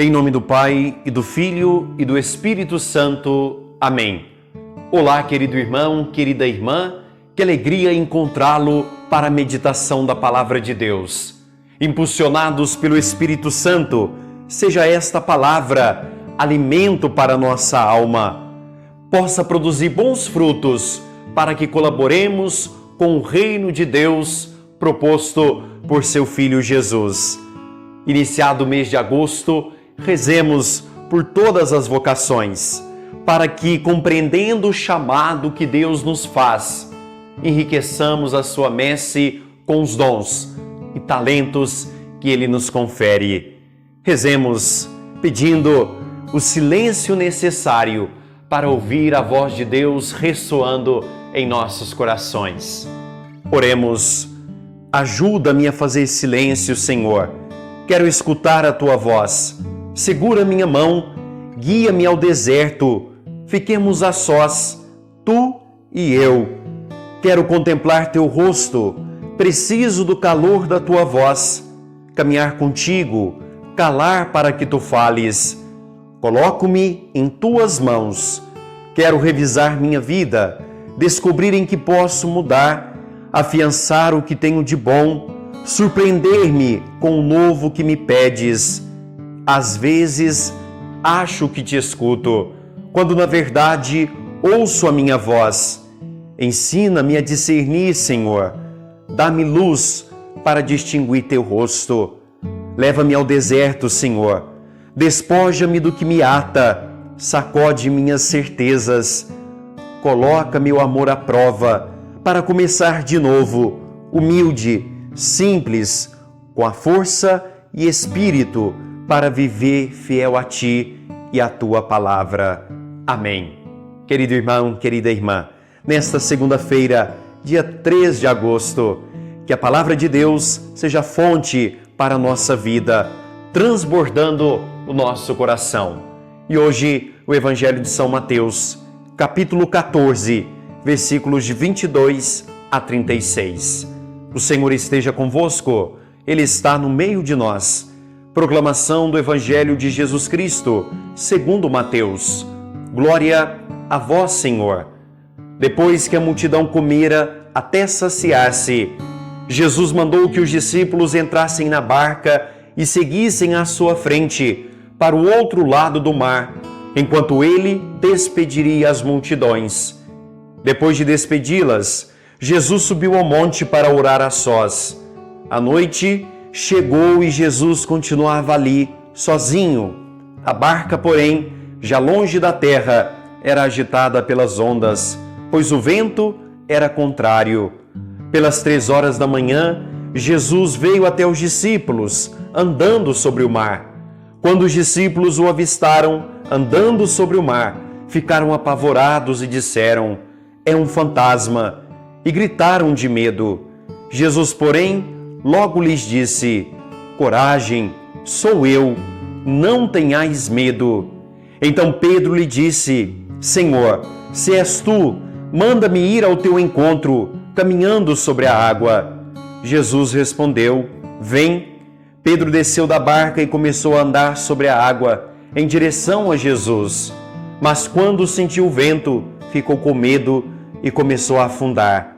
Em nome do Pai, e do Filho, e do Espírito Santo. Amém. Olá, querido irmão, querida irmã, que alegria encontrá-lo para a meditação da Palavra de Deus. Impulsionados pelo Espírito Santo, seja esta palavra alimento para nossa alma, possa produzir bons frutos para que colaboremos com o reino de Deus proposto por seu Filho Jesus. Iniciado o mês de agosto, rezemos por todas as vocações, para que, compreendendo o chamado que Deus nos faz, enriqueçamos a sua messe com os dons e talentos que Ele nos confere. Rezemos pedindo o silêncio necessário para ouvir a voz de Deus ressoando em nossos corações. Oremos. Ajuda-me a fazer silêncio, Senhor. Quero escutar a Tua voz. Segura minha mão, guia-me ao deserto. Fiquemos a sós, Tu e eu. Quero contemplar Teu rosto. Preciso do calor da Tua voz. Caminhar contigo, calar para que Tu fales. Coloco-me em Tuas mãos. Quero revisar minha vida, descobrir em que posso mudar, afiançar o que tenho de bom, surpreender-me com o novo que me pedes. Às vezes, acho que te escuto, quando na verdade ouço a minha voz. Ensina-me a discernir, Senhor. Dá-me luz para distinguir Teu rosto. Leva-me ao deserto, Senhor. Despoja-me do que me ata. Sacode minhas certezas. Coloca meu amor à prova para começar de novo, humilde, simples, com a força e espírito para viver fiel a Ti e à Tua palavra. Amém. Querido irmão, querida irmã, nesta segunda-feira, dia 3 de agosto, que a palavra de Deus seja fonte para a nossa vida, transbordando o nosso coração. E hoje, o Evangelho de São Mateus, capítulo 14, versículos de 22 a 36. O Senhor esteja convosco, Ele está no meio de nós. Proclamação do Evangelho de Jesus Cristo, segundo Mateus. Glória a vós, Senhor. Depois que a multidão comera até saciar-se, Jesus mandou que os discípulos entrassem na barca e seguissem à sua frente, para o outro lado do mar, enquanto ele despediria as multidões. Depois de despedi-las, Jesus subiu ao monte para orar a sós. A noite chegou e Jesus continuava ali, sozinho. A barca, porém, já longe da terra, era agitada pelas ondas, pois o vento era contrário. Pelas 3 horas da manhã, Jesus veio até os discípulos, andando sobre o mar. Quando os discípulos o avistaram, andando sobre o mar, ficaram apavorados e disseram: "É um fantasma!" e gritaram de medo. Jesus, porém, logo lhes disse: "Coragem, sou eu, não tenhais medo." Então Pedro lhe disse: "Senhor, se és tu, manda-me ir ao teu encontro, caminhando sobre a água." Jesus respondeu: "Vem." Pedro desceu da barca e começou a andar sobre a água, em direção a Jesus. Mas quando sentiu o vento, ficou com medo e começou a afundar.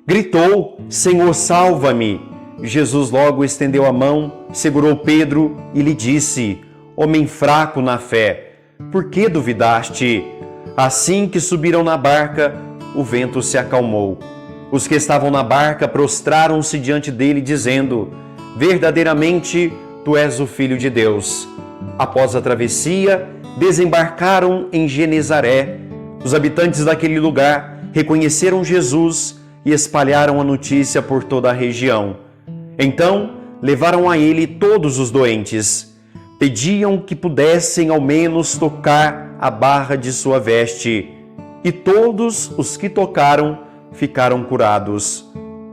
Gritou: "Senhor, salva-me!" Jesus logo estendeu a mão, segurou Pedro e lhe disse: "Homem fraco na fé, por que duvidaste?" Assim que subiram na barca, o vento se acalmou. Os que estavam na barca prostraram-se diante dele, dizendo: "Verdadeiramente, tu és o Filho de Deus." Após a travessia, desembarcaram em Genezaré. Os habitantes daquele lugar reconheceram Jesus e espalharam a notícia por toda a região. Então, levaram a ele todos os doentes. Pediam que pudessem ao menos tocar a barra de sua veste. E todos os que tocaram ficaram curados.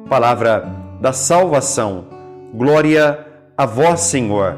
Palavra da salvação. Glória a vós, Senhor.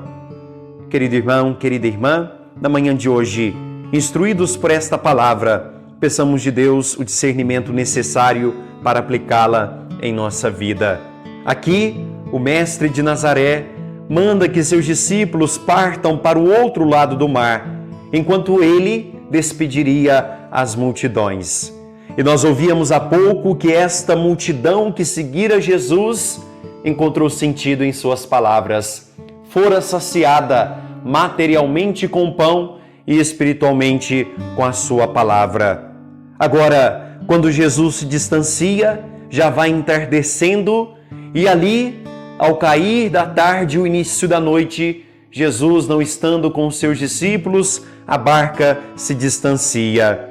Querido irmão, querida irmã, na manhã de hoje, instruídos por esta palavra, peçamos de Deus o discernimento necessário para aplicá-la em nossa vida. Aqui, o Mestre de Nazaré manda que seus discípulos partam para o outro lado do mar, enquanto ele despediria as multidões. E nós ouvíamos há pouco que esta multidão que seguira Jesus encontrou sentido em suas palavras. Fora saciada materialmente com pão e espiritualmente com a sua palavra. Agora, quando Jesus se distancia, já vai entardecendo e ali, ao cair da tarde e o início da noite, Jesus, não estando com os seus discípulos, a barca se distancia.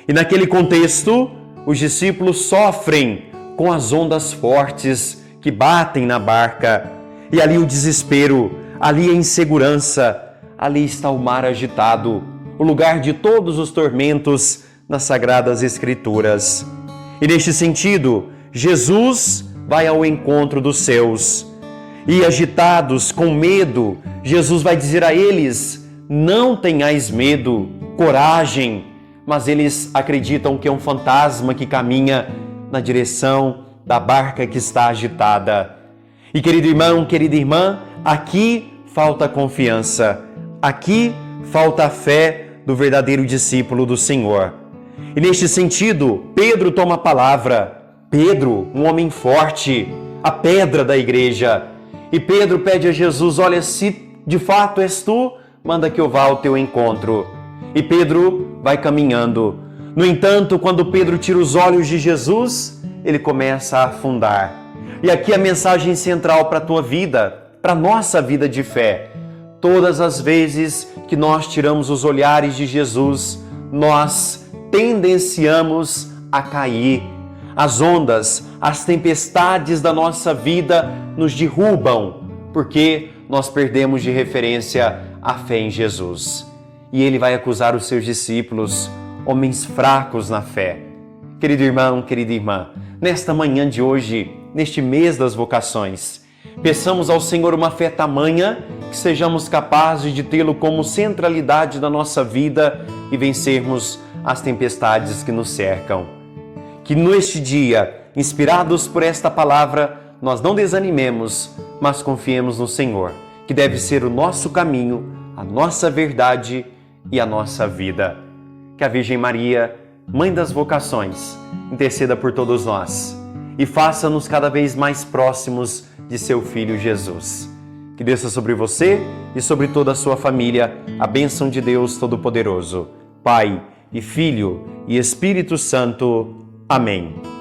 E naquele contexto, os discípulos sofrem com as ondas fortes que batem na barca. E ali o desespero, ali a insegurança, ali está o mar agitado, o lugar de todos os tormentos nas Sagradas Escrituras. E neste sentido, Jesus vai ao encontro dos seus. E agitados, com medo, Jesus vai dizer a eles: não tenhais medo, coragem. Mas eles acreditam que é um fantasma que caminha na direção da barca que está agitada. E querido irmão, querida irmã, aqui falta confiança, aqui falta a fé do verdadeiro discípulo do Senhor. E neste sentido, Pedro toma a palavra. Pedro, um homem forte, a pedra da igreja. E Pedro pede a Jesus: olha, se de fato és tu, manda que eu vá ao teu encontro. E Pedro vai caminhando. No entanto, quando Pedro tira os olhos de Jesus, ele começa a afundar. E aqui a mensagem central para a tua vida, para a nossa vida de fé. Todas as vezes que nós tiramos os olhares de Jesus, nós tendenciamos a cair. As ondas, as tempestades da nossa vida nos derrubam, porque nós perdemos de referência a fé em Jesus. E ele vai acusar os seus discípulos, homens fracos na fé. Querido irmão, querida irmã, nesta manhã de hoje, neste mês das vocações, peçamos ao Senhor uma fé tamanha que sejamos capazes de tê-lo como centralidade da nossa vida e vencermos as tempestades que nos cercam. Que neste dia, inspirados por esta palavra, nós não desanimemos, mas confiemos no Senhor, que deve ser o nosso caminho, a nossa verdade e a nossa vida. Que a Virgem Maria, Mãe das Vocações, interceda por todos nós e faça-nos cada vez mais próximos de seu Filho Jesus. Que desça sobre você e sobre toda a sua família a bênção de Deus Todo-Poderoso, Pai e Filho e Espírito Santo. Amém.